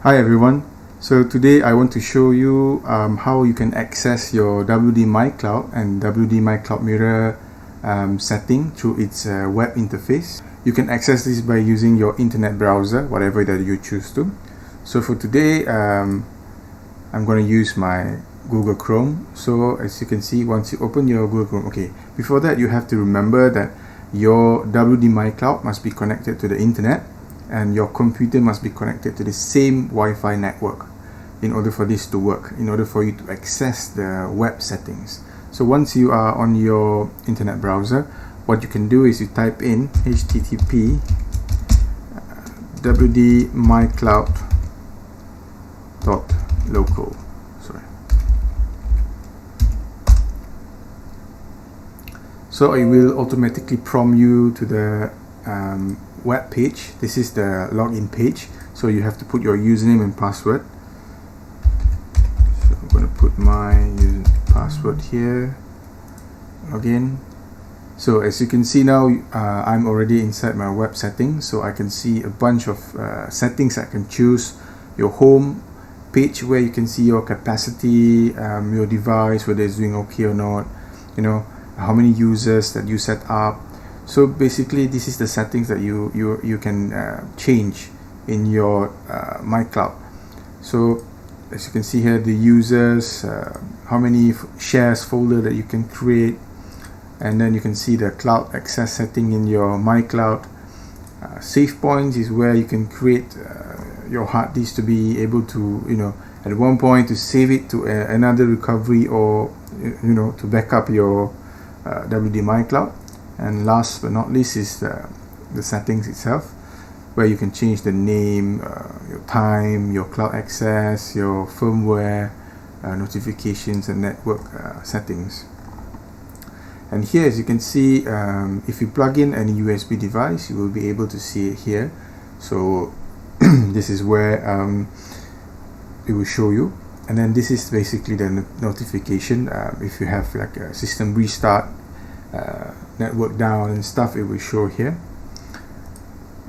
Hi everyone. So today I want to show you how you can access your WDMycloud and WDMycloud Mirror setting through its web interface. You can access this by using your internet browser, whatever that you choose to. So for today, I'm going to use my Google Chrome. So as you can see, once you open your Google Chrome, okay, before that you have to remember that your WDMycloud must be connected to the internet, and your computer must be connected to the same Wi-Fi network in order for this to work, in order for you to access the web settings. So once you are on your internet browser, what you can do is you type in http wdmycloud.local. So it will automatically prompt you to the web page. This is the login page, so you have to put your username and password. So I'm going to put my password here, login. So as you can see now, I'm already inside my web settings, so I can see a bunch of settings I can choose. Your home page, where you can see your capacity, your device, whether it's doing okay or not, you know, how many users that you set up. So basically this is the settings that you can change in your MyCloud. So as you can see here, the users, how many shares folder that you can create, and then you can see the cloud access setting in your MyCloud. Save points is where you can create your hard disk to be able to, you know, at one point to save it to another recovery, or you know, to back up your WDMycloud. And last but not least is the settings itself, where you can change the name, your time, your cloud access, your firmware, notifications, and network settings. And here, as you can see, if you plug in any USB device, you will be able to see it here. So this is where it will show you. And then this is basically the notification. If you have like a system restart, network down and stuff, it will show here.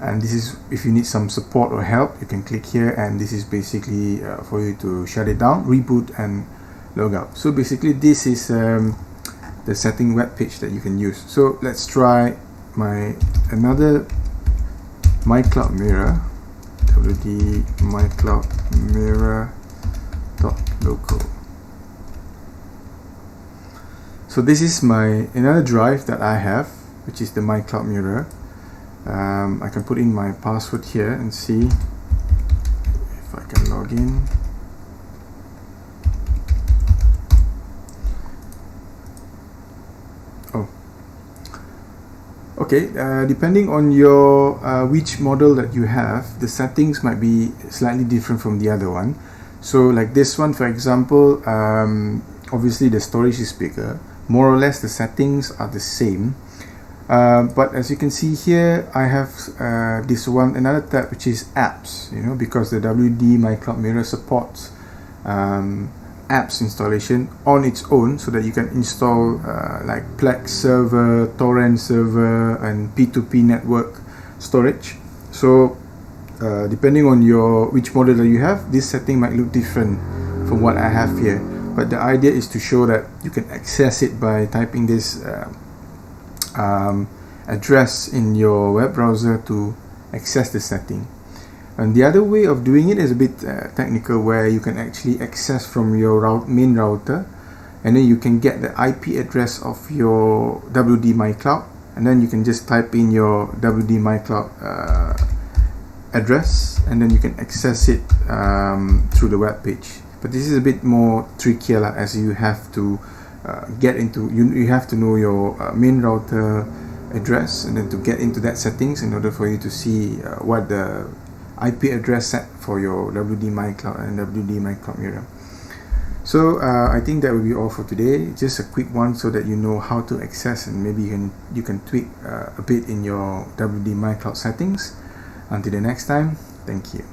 And this is if you need some support or help, you can click here, and this is basically for you to shut it down, reboot, and log out. So basically this is the setting web page that you can use. So let's try another MyCloud Mirror, WDMycloud Mirror.local. So this is another drive that I have, which is the MyCloud Mirror. I can put in my password here and see if I can log in. Oh, okay. Depending on your which model that you have, the settings might be slightly different from the other one. So like this one, for example, obviously the storage is bigger. More or less the settings are the same, but as you can see here, I have another tab which is apps, you know, because the WDMycloud Mirror supports apps installation on its own, so that you can install like Plex server, torrent server, and P2P network storage. So depending on which model that you have, this setting might look different from what I have here. But the idea is to show that you can access it by typing this address in your web browser to access the setting. And the other way of doing it is a bit technical, where you can actually access from your main router, and then you can get the IP address of your WDMycloud, and then you can just type in your WDMycloud address, and then you can access it through the web page. But this is a bit more trickier, as you have to you have to know your main router address, and then to get into that settings in order for you to see what the IP address set for your WDMycloud and WDMycloud Mirror. So I think that will be all for today. Just a quick one, so that you know how to access, and maybe you can tweak a bit in your WDMycloud settings. Until the next time, thank you.